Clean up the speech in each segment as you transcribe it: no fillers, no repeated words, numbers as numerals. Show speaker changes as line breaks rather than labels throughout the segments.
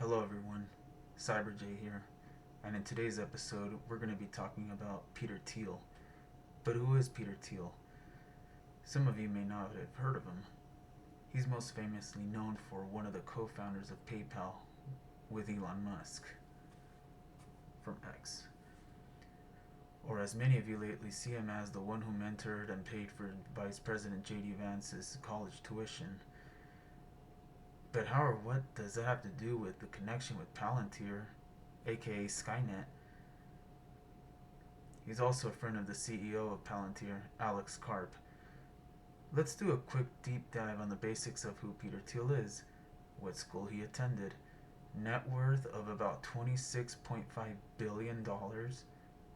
Hello everyone, XYBERJAE here, and in today's episode we're going to be talking about Peter Thiel. But who is Peter Thiel? Some of you may not have heard of him. He's most famously known for one of the co-founders of PayPal with Elon Musk from X. Or as many of you lately see him as the one who mentored and paid for Vice President JDVANCE's college tuition. But how or what does that have to do with the connection with Palantir, aka Skynet? He's also a friend of the CEO of Palantir, Alex Karp. Let's do a quick deep dive on the basics of who Peter Thiel is, what school he attended, net worth of about $26.5 billion,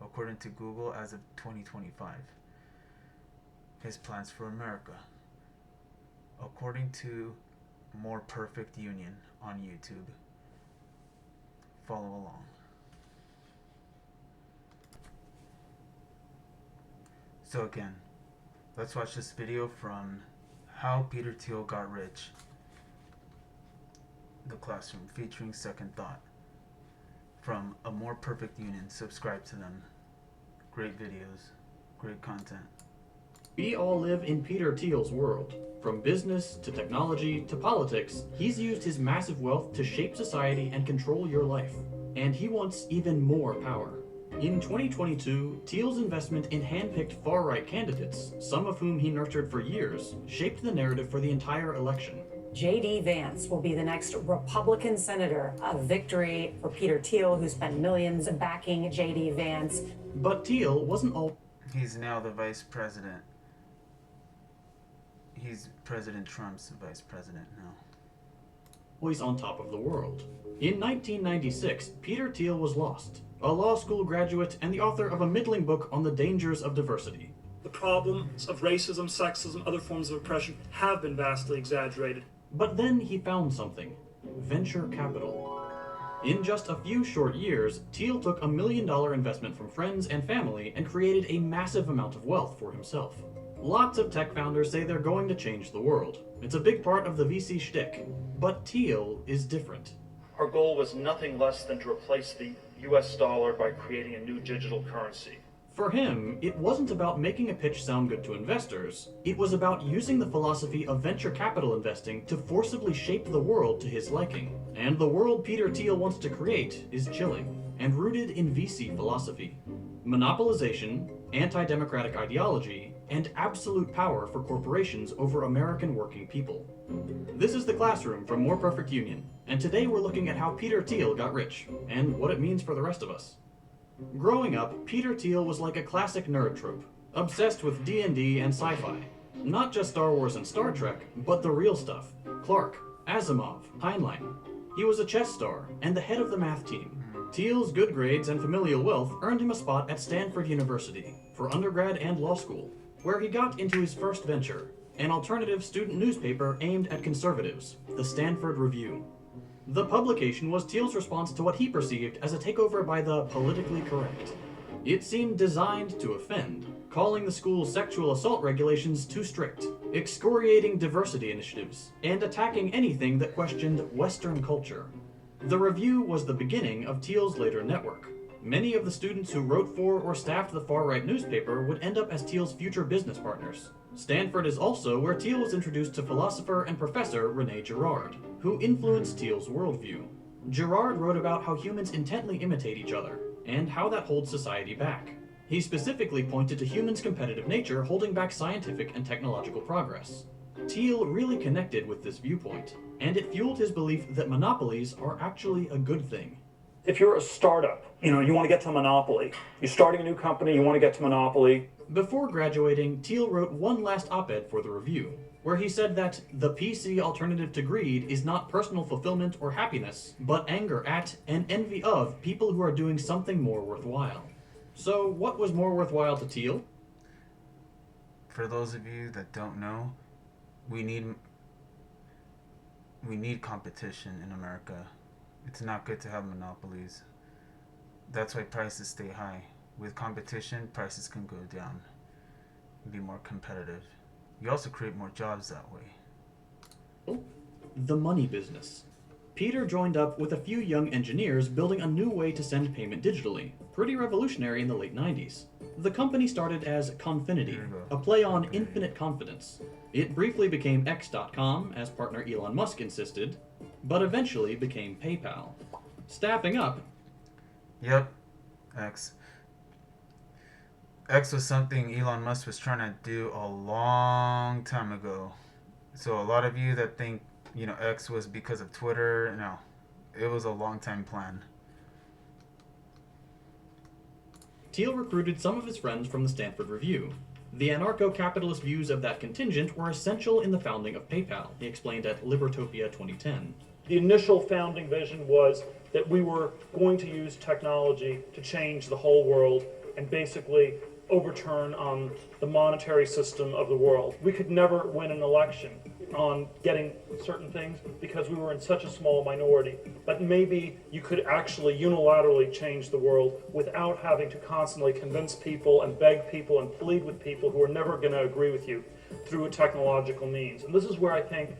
according to Google as of 2025. His plans for America, according to moreperfectunion on YouTube. Follow along. So again, let's watch this video from How Peter Thiel Got Rich, the classroom, featuring Second Thought, from A More Perfect Union. Subscribe to them. Great videos, great content.
We all live in Peter Thiel's world. From business to technology to politics, he's used his massive wealth to shape society and control your life. And he wants even more power. In 2022, Thiel's investment in hand-picked far-right candidates, some of whom he nurtured for years, shaped the narrative for the entire election.
JDVANCE will be the next Republican senator, a victory for Peter Thiel, who spent millions backing JDVANCE.
But Thiel wasn't all...
He's now the vice president. He's President Trump's vice president now.
always on top of the world. In 1996, Peter Thiel was lost, a law school graduate and the author of a middling book on the dangers of diversity.
The problems of racism, sexism, other forms of oppression have been vastly exaggerated.
But then he found something: venture capital. In just a few short years, Thiel took $1 million investment from friends and family and created a massive amount of wealth for himself. Lots of tech founders say they're going to change the world. It's a big part of the VC shtick. But Thiel is different.
Our goal was nothing less than to replace the US dollar by creating a new digital currency.
For him, it wasn't about making a pitch sound good to investors. It was about using the philosophy of venture capital investing to forcibly shape the world to his liking. And the world Peter Thiel wants to create is chilling and rooted in VC philosophy. Monopolization, anti-democratic ideology, and absolute power for corporations over American working people. This is The Classroom from More Perfect Union, and today we're looking at how Peter Thiel got rich, and what it means for the rest of us. Growing up, Peter Thiel was like a classic nerd trope, obsessed with D&D and sci-fi. Not just Star Wars and Star Trek, but the real stuff: Clark, Asimov, Heinlein. He was a chess star, and the head of the math team. Thiel's good grades and familial wealth earned him a spot at Stanford University, for undergrad and law school, where he got into his first venture, an alternative student newspaper aimed at conservatives, the Stanford Review. The publication was Thiel's response to what he perceived as a takeover by the politically correct. It seemed designed to offend, calling the school's sexual assault regulations too strict, excoriating diversity initiatives, and attacking anything that questioned Western culture. The Review was the beginning of Thiel's later network. Many of the students who wrote for or staffed the far-right newspaper would end up as Thiel's future business partners. Stanford is also where Thiel was introduced to philosopher and professor René Girard, who influenced Thiel's worldview. Girard wrote about how humans intently imitate each other, and how that holds society back. He specifically pointed to humans' competitive nature holding back scientific and technological progress. Thiel really connected with this viewpoint, and it fueled his belief that monopolies are actually a good thing.
If you're a startup, you want to get to monopoly. You're starting a new company, you want to get to monopoly.
Before graduating, Thiel wrote one last op-ed for the Review, where he said that the PC alternative to greed is not personal fulfillment or happiness, but anger at and envy of people who are doing something more worthwhile. So what was more worthwhile to Thiel?
For those of you that don't know, we need competition in America. It's not good to have monopolies. That's why prices stay high. With competition, prices can go down and be more competitive. You also create more jobs that way.
The money business. Peter joined up with a few young engineers building a new way to send payment digitally, pretty revolutionary in the late 90s. The company started as Confinity, a play on infinite confidence. It briefly became X.com, as partner Elon Musk insisted, but eventually became PayPal. Staffing up.
Yep, X. X was something Elon Musk was trying to do a long time ago. So a lot of you that think, X was because of Twitter, no. It was a long time plan.
Thiel recruited some of his friends from the Stanford Review. The anarcho-capitalist views of that contingent were essential in the founding of PayPal, he explained at Libertopia 2010.
The initial founding vision was that we were going to use technology to change the whole world and basically overturn the monetary system of the world. We could never win an election on getting certain things because we were in such a small minority. But maybe you could actually unilaterally change the world without having to constantly convince people and beg people and plead with people who are never going to agree with you through a technological means. And this is where I think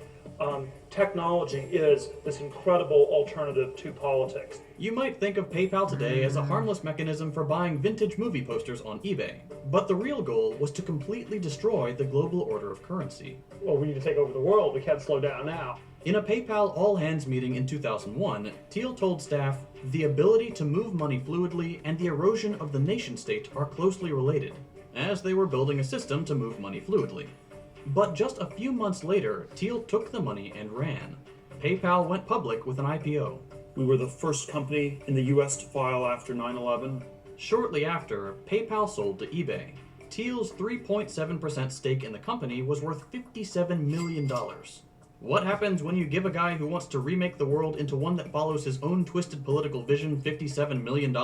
technology is this incredible alternative to politics.
You might think of PayPal today as a harmless mechanism for buying vintage movie posters on eBay, but the real goal was to completely destroy the global order of currency.
Well, we need to take over the world. We can't slow down now.
In a PayPal all-hands meeting in 2001, Thiel told staff, "The ability to move money fluidly and the erosion of the nation-state are closely related," as they were building a system to move money fluidly. But just a few months later, Thiel took the money and ran. PayPal went public with an IPO.
We were the first company in the US to file after 9/11.
Shortly after, PayPal sold to eBay. Thiel's 3.7% stake in the company was worth $57 million. What happens when you give a guy who wants to remake the world into one that follows his own twisted political vision $57 million?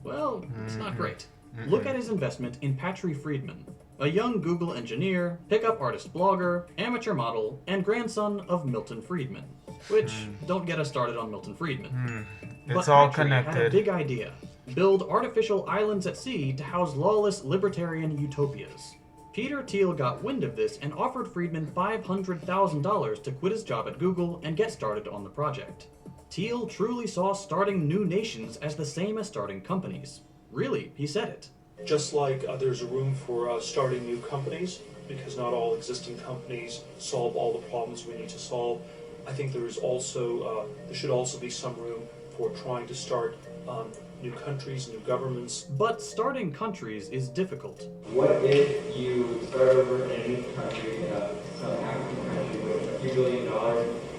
Well, it's not great. Look at his investment in Patry Friedman, a young Google engineer, pickup artist blogger, amateur model, and grandson of Milton Friedman. Which, don't get us started on Milton Friedman.
It's
But
all
Patry had a
connected.
big idea. Build artificial islands at sea to house lawless libertarian utopias. Peter Thiel got wind of this and offered Friedman $500,000 to quit his job at Google and get started on the project. Thiel truly saw starting new nations as the same as starting companies. Really, he said it.
Just like there's a room for starting new companies, because not all existing companies solve all the problems we need to solve, I think there should also be some room for trying to start new countries, new governments.
But starting countries is difficult.
What if you start over in a new country, some African country with a few $1 billion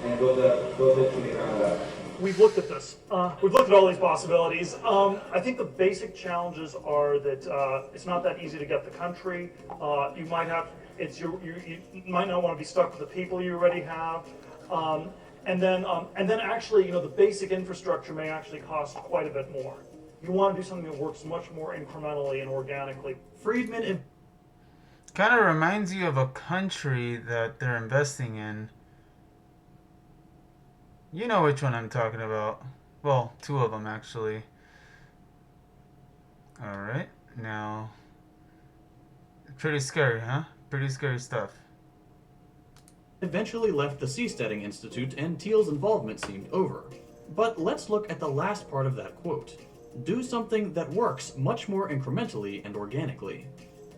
and build it from the ground up?
We've looked at this. We've looked at all these possibilities. I think the basic challenges are that it's not that easy to get the country. You might might not want to be stuck with the people you already have. And then actually, the basic infrastructure may actually cost quite a bit more. You want to do something that works much more incrementally and organically.
Friedman
Kind of reminds you of a country that they're investing in. You know which one I'm talking about. Well, two of them actually. Alright, now. Pretty scary, huh? Pretty scary stuff.
eventually left the Seasteading Institute and Thiel's involvement seemed over. But let's look at the last part of that quote. Do something that works much more incrementally and organically.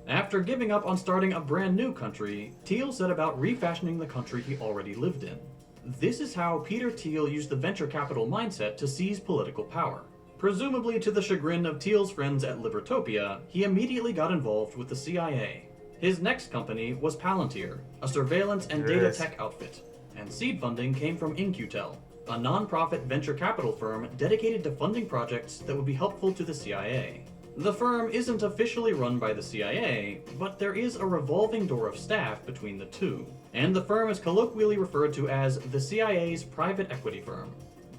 After giving up on starting a brand new country, Thiel set about refashioning the country he already lived in. This is how Peter Thiel used the venture capital mindset to seize political power. Presumably to the chagrin of Thiel's friends at Libertopia, he immediately got involved with the CIA. His next company was Palantir, a surveillance and data tech outfit, and seed funding came from In-Q-Tel, a non-profit venture capital firm dedicated to funding projects that would be helpful to the CIA. The firm isn't officially run by the CIA, but there is a revolving door of staff between the two, and the firm is colloquially referred to as the CIA's private equity firm.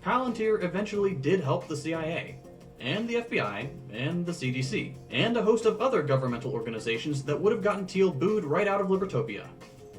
Palantir eventually did help the CIA, and the FBI, and the CDC, and a host of other governmental organizations that would have gotten Thiel booed right out of Libertopia.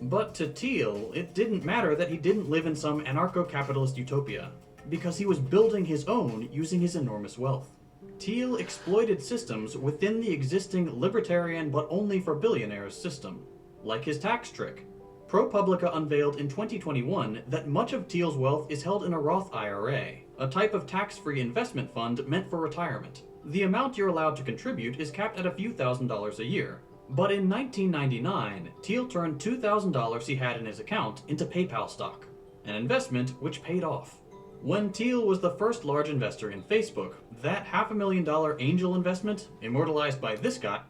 But to Thiel, it didn't matter that he didn't live in some anarcho-capitalist utopia, because he was building his own using his enormous wealth. Thiel exploited systems within the existing libertarian but only for billionaires system, like his tax trick, ProPublica unveiled in 2021 that much of Thiel's wealth is held in a Roth IRA, a type of tax-free investment fund meant for retirement. The amount you're allowed to contribute is capped at a few $1,000s a year. But in 1999, Thiel turned $2,000 he had in his account into PayPal stock, an investment which paid off. When Thiel was the first large investor in Facebook, that $500,000 angel investment, immortalized by this guy,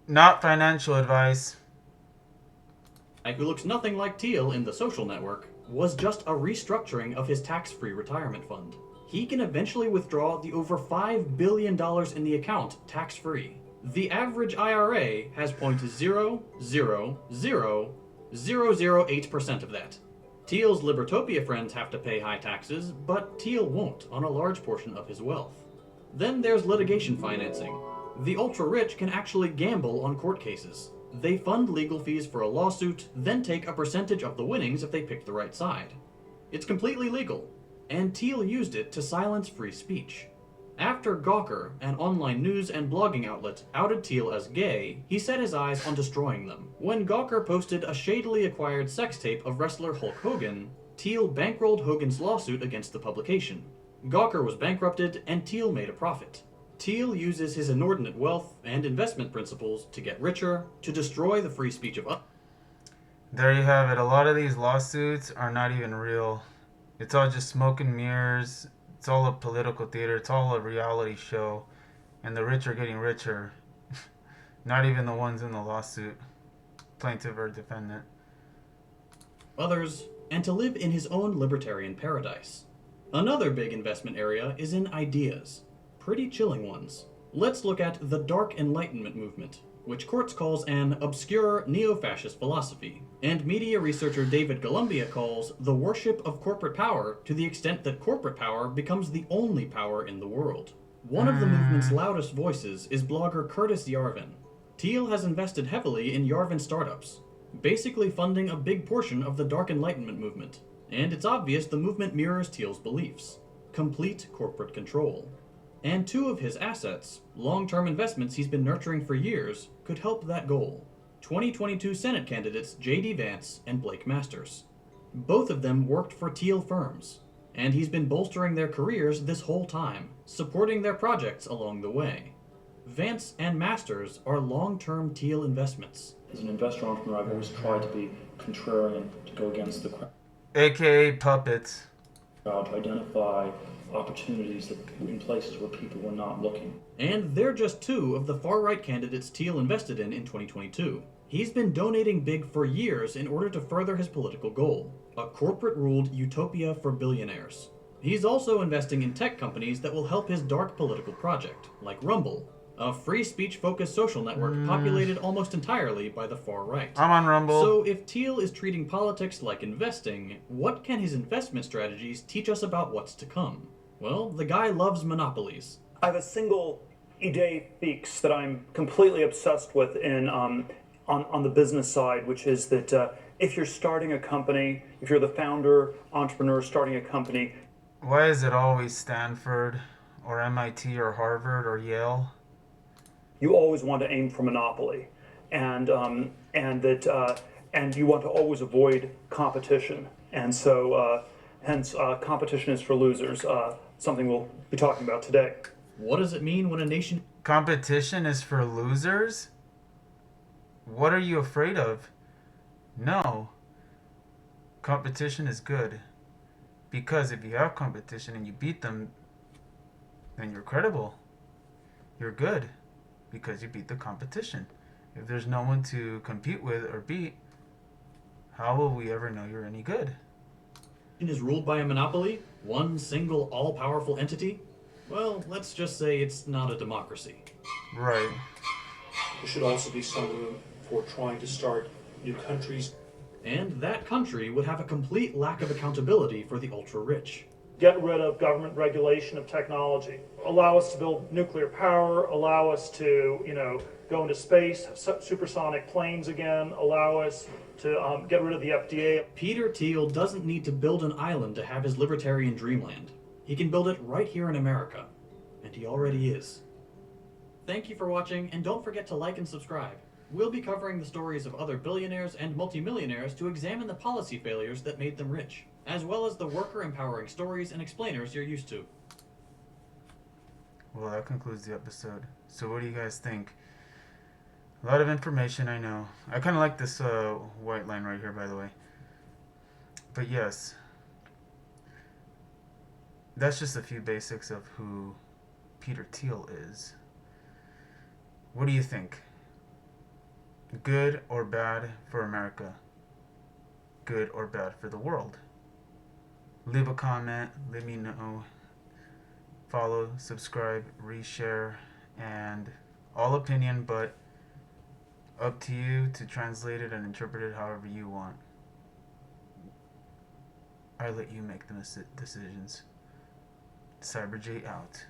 Not financial advice.
who looks nothing like Thiel in The Social Network, was just a restructuring of his tax-free retirement fund. He can eventually withdraw the over $5 billion in the account tax-free. The average IRA has 0.0000008% of that. Thiel's Libertopia friends have to pay high taxes, but Thiel won't on a large portion of his wealth. Then there's litigation financing. The ultra-rich can actually gamble on court cases. They fund legal fees for a lawsuit, then take a percentage of the winnings if they pick the right side. It's completely legal, and Thiel used it to silence free speech. After Gawker, an online news and blogging outlet, outed Thiel as gay, he set his eyes on destroying them. When Gawker posted a shadily acquired sex tape of wrestler Hulk Hogan, Thiel bankrolled Hogan's lawsuit against the publication. Gawker was bankrupted, and Thiel made a profit. Thiel uses his inordinate wealth and investment principles to get richer, to destroy the free speech of others.
There you have it. A lot of these lawsuits are not even real. It's all just smoke and mirrors. It's all a political theater. It's all a reality show. And the rich are getting richer. Not even the ones in the lawsuit. Plaintiff or defendant.
And to live in his own libertarian paradise. Another big investment area is in ideas. Pretty chilling ones. Let's look at the Dark Enlightenment movement, which Kortz calls an obscure neo-fascist philosophy, and media researcher David Columbia calls the worship of corporate power to the extent that corporate power becomes the only power in the world. One of the movement's loudest voices is blogger Curtis Yarvin. Thiel has invested heavily in Yarvin startups, basically funding a big portion of the Dark Enlightenment movement, and it's obvious the movement mirrors Thiel's beliefs. Complete corporate control. And two of his assets, long-term investments he's been nurturing for years, could help that goal. 2022 Senate candidates JDVANCE and Blake Masters. Both of them worked for Thiel firms, and he's been bolstering their careers this whole time, supporting their projects along the way. Vance and Masters are long-term Thiel investments.
As an investor entrepreneur, I've always tried to be contrarian, to go against the crowd,
AKA puppets.
to identify opportunities that, in places where people were not looking.
And they're just two of the far-right candidates Thiel invested in 2022. He's been donating big for years in order to further his political goal, a corporate-ruled utopia for billionaires. He's also investing in tech companies that will help his dark political project, like Rumble, a free speech-focused social network populated almost entirely by the far right.
I'm on Rumble.
So if Thiel is treating politics like investing, what can his investment strategies teach us about what's to come? Well, the guy loves monopolies.
I have a single idée fixe that I'm completely obsessed with in on the business side, which is that if you're starting a company, if you're the founder, entrepreneur starting a company.
Why is it always Stanford or MIT or Harvard or Yale?
You always want to aim for monopoly, and you want to always avoid competition, and so hence competition is for losers. Something we'll be talking about today.
What does it mean when a nation...
Competition is for losers? What are you afraid of? No. Competition is good. Because if you have competition and you beat them, then you're credible. You're good. Because you beat the competition. If there's no one to compete with or beat, how will we ever know you're any good?
is ruled by a monopoly, one single all-powerful entity, well, let's just say it's not a democracy.
Right.
There should also be some room for trying to start new countries.
And that country would have a complete lack of accountability for the ultra-rich.
Get rid of government regulation of technology. Allow us to build nuclear power, allow us to, go into space, have supersonic planes again, allow us to get rid of the FDA.
Peter Thiel doesn't need to build an island to have his libertarian dreamland. He can build it right here in America. And he already is. Thank you for watching, and don't forget to like and subscribe. We'll be covering the stories of other billionaires and multimillionaires to examine the policy failures that made them rich, as well as the worker empowering stories and explainers you're used to.
Well, that concludes the episode. So what do you guys think? A lot of information, I know. I kind of like this white line right here, by the way. But yes, that's just a few basics of who Peter Thiel is. What do you think? Good or bad for America? Good or bad for the world? Leave a comment, let me know. Follow, subscribe, reshare, and all opinion, but up to you to translate it and interpret it however you want. I let you make the decisions. XYBERJAE out.